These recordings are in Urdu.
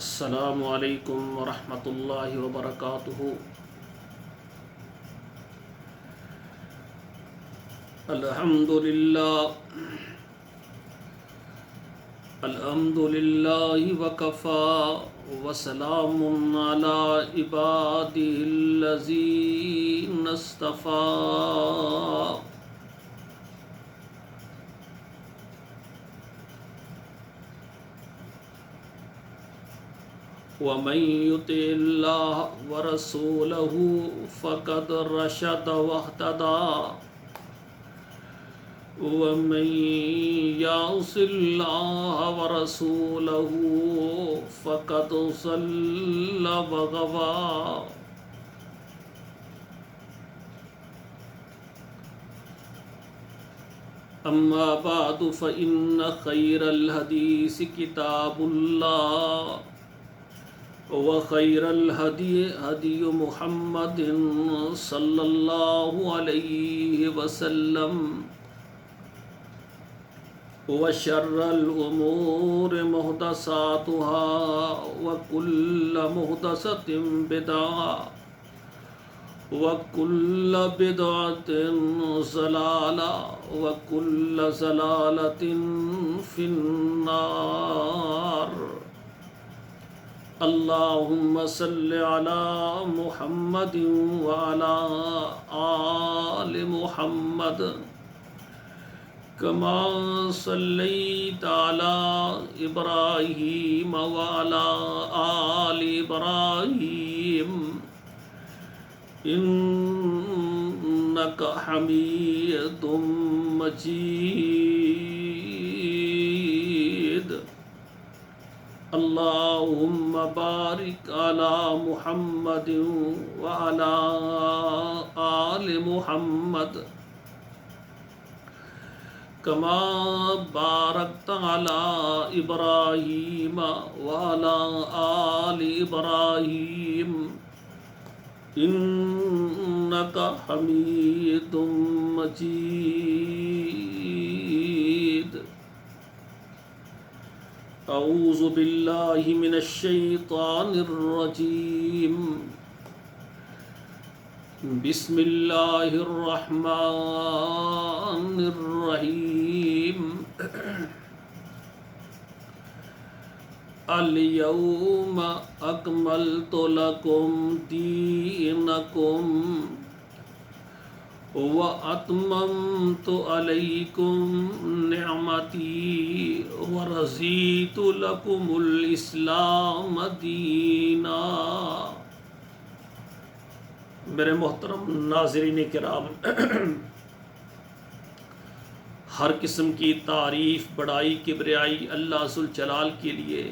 السلام علیکم ورحمۃ اللہ وبرکاتہ۔ الحمد للہ وکفی وسلام علی عبادہ الذین اصطفی۔ ومن يطع الله ورسوله فقد رشد واهتدى ومن يعص الله ورسوله فقد ضل وغوى۔ أما بعد فإن خير الحديث كتاب الله وخير الهدي هدي محمد صلى الله عليه وسلم وشر الأمور محدثاتها وكل محدثة بدعة وكل بدعة ضلالة وكل ضلالة في النار۔ اللہم صل علی محمد وعلی آل محمد کما صلیت علی ابراہیم وعلی آل ابراہیم انک حمید مجید۔ اللہم بارک علی محمد وعلی آل محمد کما بارکت علی ابراہیم وعلی آل ابراہیم انک حمید مجید۔ اعوذ باللہ من الشیطان الرجیم، بسم اللہ الرحمن الرحیم۔ الیوم اکملت لکم دینکم وَأَتْمَمْتُ عَلَيْكُمْ نِعْمَتِي وَرَضِيتُ لَكُمُ الْإِسْلَامَ دِينًا۔ میرے محترم ناظرین کرام، ہر قسم کی تعریف، بڑائی، کبریائی اللہ ذوالجلال کے لیے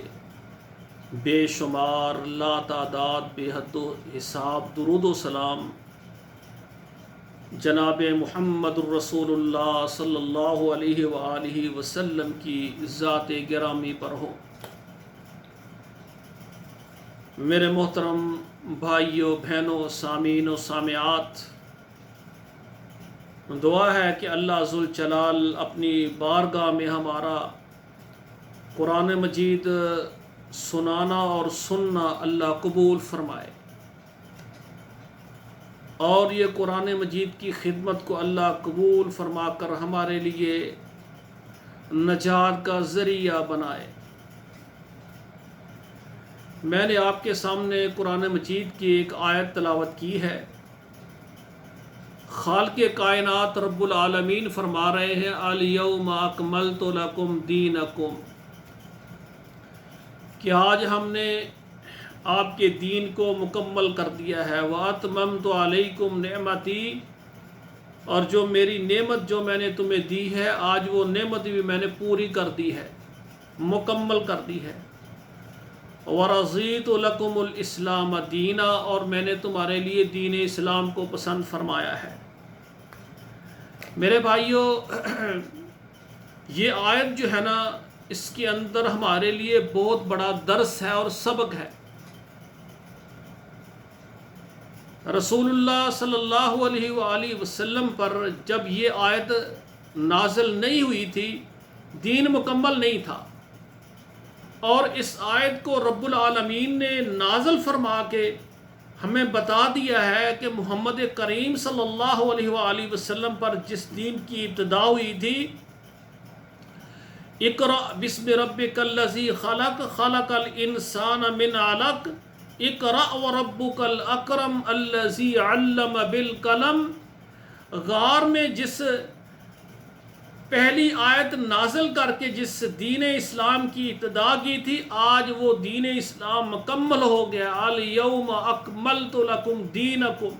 بے شمار، لا تعداد، بے حد و حساب درود و سلام جناب محمد الرسول اللہ صلی اللہ علیہ وآلہ وسلم کی ذات گرامی پر ہو۔ میرے محترم بھائیوں، بہنوں، سامعین و سامعات، دعا ہے کہ اللہ ذوالجلال اپنی بارگاہ میں ہمارا قرآن مجید سنانا اور سننا اللہ قبول فرمائے، اور یہ قرآن مجید کی خدمت کو اللہ قبول فرما کر ہمارے لیے نجات کا ذریعہ بنائے۔ میں نے آپ کے سامنے قرآن مجید کی ایک آیت تلاوت کی ہے۔ خالق کائنات رب العالمین فرما رہے ہیں الیوم اکملت لکم دینکم، کہ آج ہم نے آپ کے دین کو مکمل کر دیا ہے۔ وَأَتْمَمْتُ عَلَيْكُمْ نِعْمَتِي، اور جو میری نعمت جو میں نے تمہیں دی ہے، آج وہ نعمت بھی میں نے پوری کر دی ہے، مکمل کر دی ہے۔ وَرَضِيتُ لَكُمُ الْإِسْلَامَ دِينًا، اور میں نے تمہارے لیے دین اسلام کو پسند فرمایا ہے۔ میرے بھائیوں، یہ آیت جو ہے نا، اس کے اندر ہمارے لیے بہت بڑا درس ہے اور سبق ہے۔ رسول اللہ صلی اللہ علیہ وآلہ وسلم پر جب یہ آیت نازل نہیں ہوئی تھی، دین مکمل نہیں تھا، اور اس آیت کو رب العالمین نے نازل فرما کے ہمیں بتا دیا ہے کہ محمد کریم صلی اللہ علیہ وآلہ وسلم پر جس دین کی ابتدا ہوئی تھی، اقرأ بسم ربک الذی خلق خلق الانسان من علق اقرأ وربک الاکرم الذی علم بالقلم، غار میں جس پہلی آیت نازل کر کے جس دین اسلام کی ابتدا کی تھی، آج وہ دین اسلام مکمل ہو گیا۔ الیوم اکملت لکم دینکم۔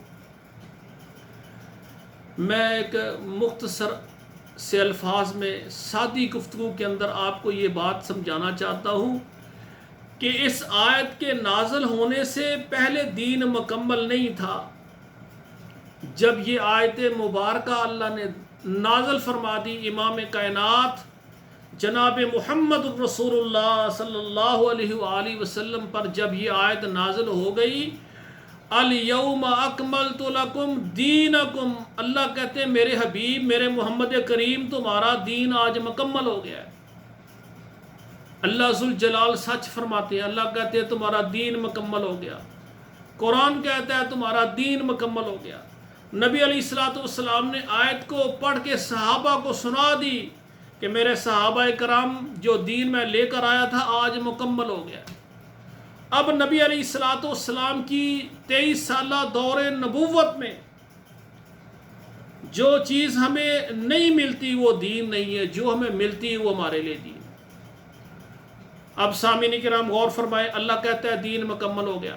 میں ایک مختصر سے الفاظ میں سادی گفتگو کے اندر آپ کو یہ بات سمجھانا چاہتا ہوں کہ اس آیت کے نازل ہونے سے پہلے دین مکمل نہیں تھا۔ جب یہ آیت مبارکہ اللہ نے نازل فرما دی، امام کائنات جناب محمد رسول اللہ صلی اللہ علیہ وآلہ وسلم پر جب یہ آیت نازل ہو گئی، الیوم اکملت لکم دینکم، اللہ کہتے ہیں میرے حبیب میرے محمد کریم تمہارا دین آج مکمل ہو گیا ہے۔ اللہ ذوالجلال سچ فرماتے ہیں، اللہ کہتے ہیں تمہارا دین مکمل ہو گیا، قرآن کہتا ہے تمہارا دین مکمل ہو گیا۔ نبی علیہ الصلوۃ والسلام نے آیت کو پڑھ کے صحابہ کو سنا دی کہ میرے صحابہ کرام جو دین میں لے کر آیا تھا آج مکمل ہو گیا۔ اب نبی علیہ الصلوۃ والسلام کی 23 سالہ دور نبوت میں جو چیز ہمیں نہیں ملتی وہ دین نہیں ہے، جو ہمیں ملتی ہے وہ ہمارے لیے دین۔ اب سامعین کرام غور فرمائے، اللہ کہتا ہے دین مکمل ہو گیا۔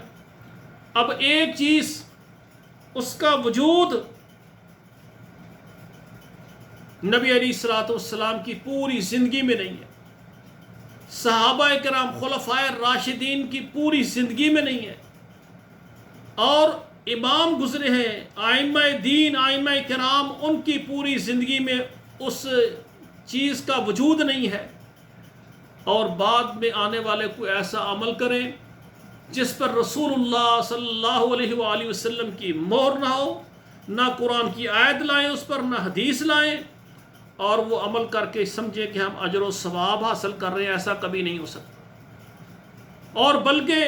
اب ایک چیز اس کا وجود نبی علیہ الصلوۃ والسلام کی پوری زندگی میں نہیں ہے، صحابہ کرام خلفائے راشدین کی پوری زندگی میں نہیں ہے، اور امام گزرے ہیں ائمہ دین ائمہ کرام ان کی پوری زندگی میں اس چیز کا وجود نہیں ہے، اور بعد میں آنے والے کوئی ایسا عمل کریں جس پر رسول اللہ صلی اللہ علیہ وآلہ وسلم کی مہر نہ ہو، نہ قرآن کی آیت لائیں اس پر، نہ حدیث لائیں، اور وہ عمل کر کے سمجھیں کہ ہم اجر و ثواب حاصل کر رہے ہیں، ایسا کبھی نہیں ہو سکتا۔ اور بلکہ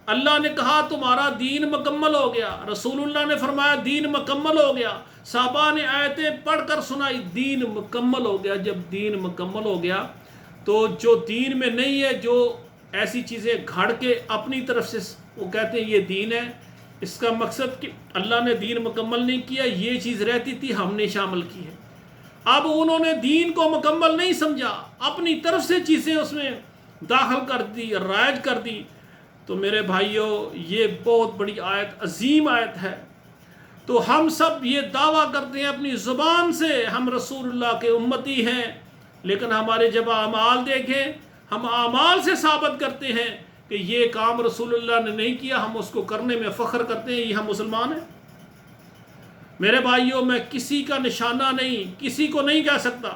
اللہ نے کہا تمہارا دین مکمل ہو گیا، رسول اللہ نے فرمایا دین مکمل ہو گیا، صحابہ نے آیتیں پڑھ کر سنائی دین مکمل ہو گیا۔ جب دین مکمل ہو گیا تو جو دین میں نہیں ہے، جو ایسی چیزیں گھڑ کے اپنی طرف سے وہ کہتے ہیں یہ دین ہے، اس کا مقصد کہ اللہ نے دین مکمل نہیں کیا، یہ چیز رہتی تھی ہم نے شامل کی ہے۔ اب انہوں نے دین کو مکمل نہیں سمجھا، اپنی طرف سے چیزیں اس میں داخل کر دی، رائج کر دی۔ تو میرے بھائیوں یہ بہت بڑی آیت، عظیم آیت ہے۔ تو ہم سب یہ دعویٰ کرتے ہیں اپنی زبان سے ہم رسول اللہ کے امتی ہیں، لیکن ہمارے جب اعمال دیکھیں ہم اعمال سے ثابت کرتے ہیں کہ یہ کام رسول اللہ نے نہیں کیا، ہم اس کو کرنے میں فخر کرتے ہیں، یہ ہم مسلمان ہیں۔ میرے بھائیوں میں کسی کا نشانہ نہیں، کسی کو نہیں کہہ سکتا،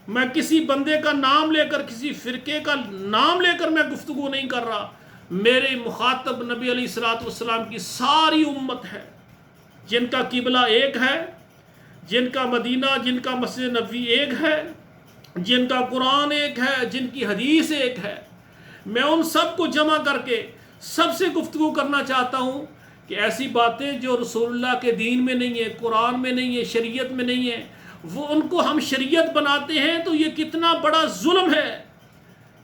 میں کسی بندے کا نام لے کر کسی فرقے کا نام لے کر میں گفتگو نہیں کر رہا۔ میرے مخاطب نبی علیہ الصلوۃ والسلام کی ساری امت ہے، جن کا قبلہ ایک ہے، جن کا مدینہ جن کا مسجد نبوی ایک ہے، جن کا قرآن ایک ہے، جن کی حدیث ایک ہے۔ میں ان سب کو جمع کر کے سب سے گفتگو کرنا چاہتا ہوں کہ ایسی باتیں جو رسول اللہ کے دین میں نہیں ہے، قرآن میں نہیں ہے، شریعت میں نہیں ہے، وہ ان کو ہم شریعت بناتے ہیں تو یہ کتنا بڑا ظلم ہے،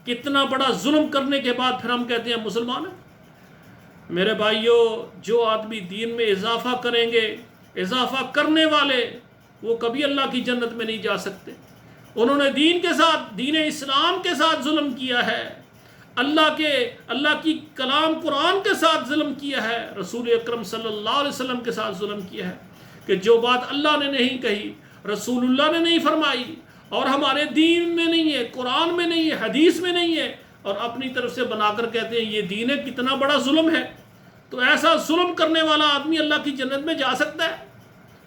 کتنا بڑا ظلم کرنے کے بعد پھر ہم کہتے ہیں مسلمان ہیں۔ میرے بھائیوں جو آدمی دین میں اضافہ کریں گے، اضافہ کرنے والے وہ کبھی اللہ کی جنت میں نہیں جا سکتے۔ انہوں نے دین کے ساتھ، دین اسلام کے ساتھ ظلم کیا ہے، اللہ کی کلام قرآن کے ساتھ ظلم کیا ہے، رسول اکرم صلی اللہ علیہ وسلم کے ساتھ ظلم کیا ہے کہ جو بات اللہ نے نہیں کہی، رسول اللہ نے نہیں فرمائی، اور ہمارے دین میں نہیں ہے، قرآن میں نہیں ہے، حدیث میں نہیں ہے، اور اپنی طرف سے بنا کر کہتے ہیں یہ دین ہے۔ کتنا بڑا ظلم ہے۔ تو ایسا ظلم کرنے والا آدمی اللہ کی جنت میں جا سکتا ہے؟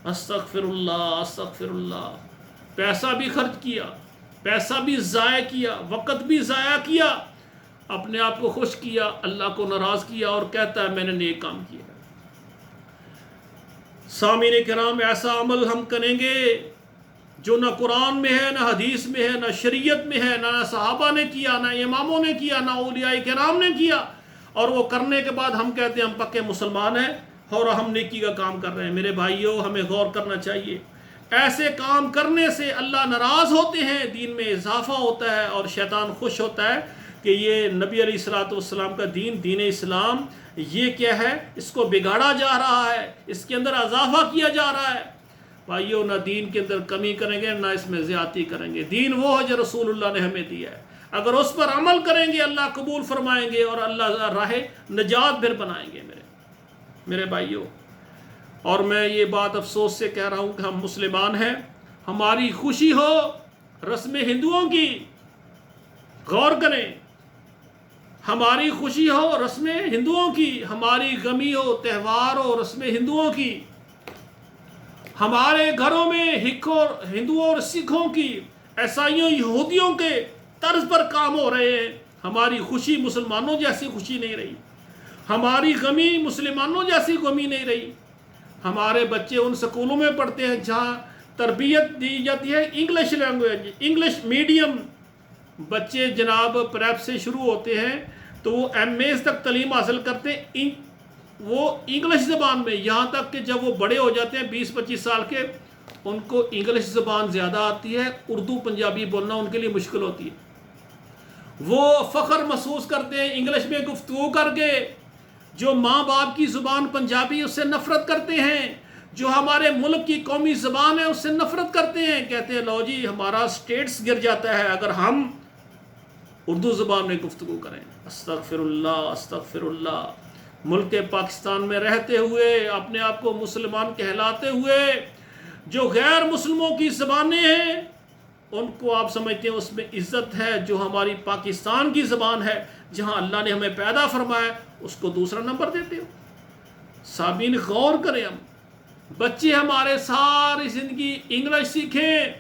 استغفر اللہ، استغفر اللہ۔ پیسہ بھی خرچ کیا، پیسہ بھی ضائع کیا، وقت بھی ضائع کیا، اپنے آپ کو خوش کیا، اللہ کو ناراض کیا، اور کہتا ہے میں نے نیک کام کیا۔ سامعین کرام ایسا عمل ہم کریں گے جو نہ قرآن میں ہے، نہ حدیث میں ہے، نہ شریعت میں ہے، نہ صحابہ نے کیا، نہ اماموں نے کیا، نہ اولیاء کرام نے کیا، اور وہ کرنے کے بعد ہم کہتے ہیں ہم پکے مسلمان ہیں اور ہم نیکی کا کام کر رہے ہیں۔ میرے بھائیوں، ہمیں غور کرنا چاہیے، ایسے کام کرنے سے اللہ ناراض ہوتے ہیں، دین میں اضافہ ہوتا ہے، اور شیطان خوش ہوتا ہے کہ یہ نبی علیہ الصلوۃ والسلام کا دین، دین اسلام، یہ کیا ہے، اس کو بگاڑا جا رہا ہے، اس کے اندر اضافہ کیا جا رہا ہے۔ بھائیو، نہ دین کے اندر کمی کریں گے، نہ اس میں زیادتی کریں گے۔ دین وہ ہے جو رسول اللہ نے ہمیں دیا ہے، اگر اس پر عمل کریں گے اللہ قبول فرمائیں گے، اور اللہ راہ نجات پھر بنائیں گے میرے بھائیو۔ اور میں یہ بات افسوس سے کہہ رہا ہوں کہ ہم مسلمان ہیں، ہماری خوشی ہو رسم ہندوؤں کی، غور کریں، ہماری خوشی ہو رسم ہندوؤں کی، ہماری غمی ہو، تہوار ہو رسم ہندوؤں کی، ہمارے گھروں میں ہندوؤں اور سکھوں کی، عیسائیوں یہودیوں کے طرز پر کام ہو رہے ہیں، ہماری خوشی مسلمانوں جیسی خوشی نہیں رہی، ہماری غمی مسلمانوں جیسی غمی نہیں رہی۔ ہمارے بچے ان سکولوں میں پڑھتے ہیں جہاں تربیت دی جاتی ہے انگلش لینگویج، انگلش میڈیم، بچے جناب پریپ سے شروع ہوتے ہیں تو وہ ایم اے تک تعلیم حاصل کرتے ہیں وہ انگلش زبان میں، یہاں تک کہ جب وہ بڑے ہو جاتے ہیں 20-25 سال کے، ان کو انگلش زبان زیادہ آتی ہے، اردو پنجابی بولنا ان کے لیے مشکل ہوتی ہے۔ وہ فخر محسوس کرتے ہیں انگلش میں گفتگو کر کے، جو ماں باپ کی زبان پنجابی اس سے نفرت کرتے ہیں، جو ہمارے ملک کی قومی زبان ہے اس سے نفرت کرتے ہیں، کہتے ہیں لو جی ہمارا سٹیٹس گر جاتا ہے اگر ہم اردو زبان میں گفتگو کریں۔ استغفر اللہ، استغفر اللہ۔ ملک پاکستان میں رہتے ہوئے، اپنے آپ کو مسلمان کہلاتے ہوئے، جو غیر مسلموں کی زبانیں ہیں ان کو آپ سمجھتے ہیں اس میں عزت ہے، جو ہماری پاکستان کی زبان ہے جہاں اللہ نے ہمیں پیدا فرمایا اس کو دوسرا نمبر دیتے ہو۔ سامعین غور کریں، ہم بچے ہمارے ساری زندگی انگلش سیکھیں،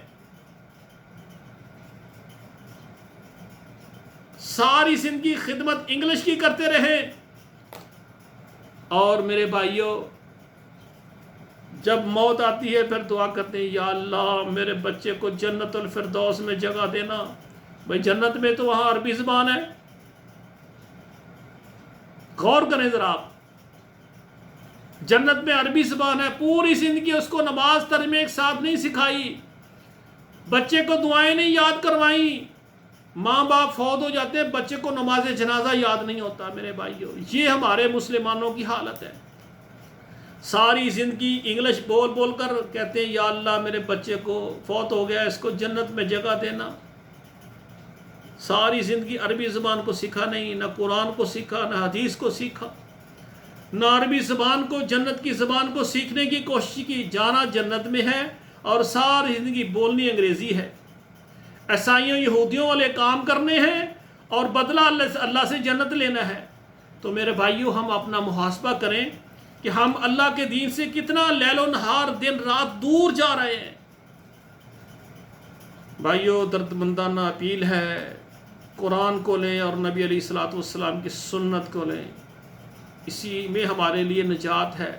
ساری زندگی خدمت انگلش کی کرتے رہیں، اور میرے بھائیوں جب موت آتی ہے پھر دعا کرتے ہیں یا اللہ میرے بچے کو جنت الفردوس میں جگہ دینا۔ بھائی جنت میں تو وہاں عربی زبان ہے، غور کریں ذرا آپ، جنت میں عربی زبان ہے، پوری زندگی اس کو نماز ترجمہ ایک ساتھ نہیں سکھائی، بچے کو دعائیں نہیں یاد کروائیں، ماں باپ فوت ہو جاتے ہیں بچے کو نماز جنازہ یاد نہیں ہوتا۔ میرے بھائیوں یہ ہمارے مسلمانوں کی حالت ہے، ساری زندگی انگلش بول بول کر کہتے ہیں یا اللہ میرے بچے کو فوت ہو گیا اس کو جنت میں جگہ دینا، ساری زندگی عربی زبان کو سیکھا نہیں، نہ قرآن کو سیکھا، نہ حدیث کو سیکھا، نہ عربی زبان کو، جنت کی زبان کو سیکھنے کی کوشش کی، جانا جنت میں ہے اور ساری زندگی بولنی انگریزی ہے، عیسائیوں یہودیوں والے کام کرنے ہیں اور بدلہ اللہ سے جنت لینا ہے۔ تو میرے بھائیوں ہم اپنا محاسبہ کریں کہ ہم اللہ کے دین سے کتنا لیل و نہار دن رات دور جا رہے ہیں۔ بھائیوں درد مندانہ اپیل ہے، قرآن کو لیں اور نبی علیہ الصلوۃ والسلام کی سنت کو لیں، اسی میں ہمارے لیے نجات ہے۔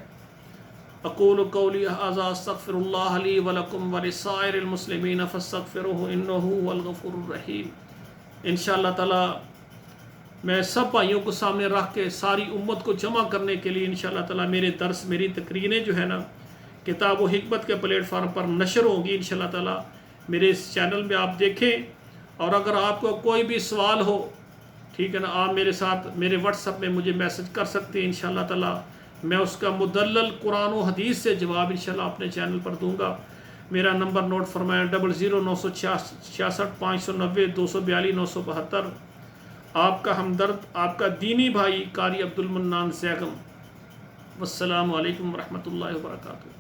اقول قولی ھذا استغفر اللہ لی ولکم ولسائر المسلمین فاستغفروہ انہ ھو الغفور الرحیم۔ انشاءاللہ تعالی میں سب بھائیوں کو سامنے رکھ کے ساری امت کو جمع کرنے کے لیے انشاءاللہ تعالی میرے درس، میری تقریریں جو ہے نا کتاب و حکمت کے پلیٹ فارم پر نشر ہوگی انشاءاللہ تعالی، میرے اس چینل میں آپ دیکھیں، اور اگر آپ کو کوئی بھی سوال ہو ٹھیک ہے نا، آپ میرے ساتھ میرے واٹس ایپ میں مجھے میسج کر سکتے ہیں، انشاءاللہ تعالی میں اس کا مدلل قرآن و حدیث سے جواب انشاءاللہ اپنے چینل پر دوں گا۔ میرا نمبر نوٹ فرمائیں 00966 590 242 972۔ آپ کا ہمدرد، آپ کا دینی بھائی قاری عبد المنان زیغم۔ والسلام علیکم ورحمۃ اللہ وبرکاتہ۔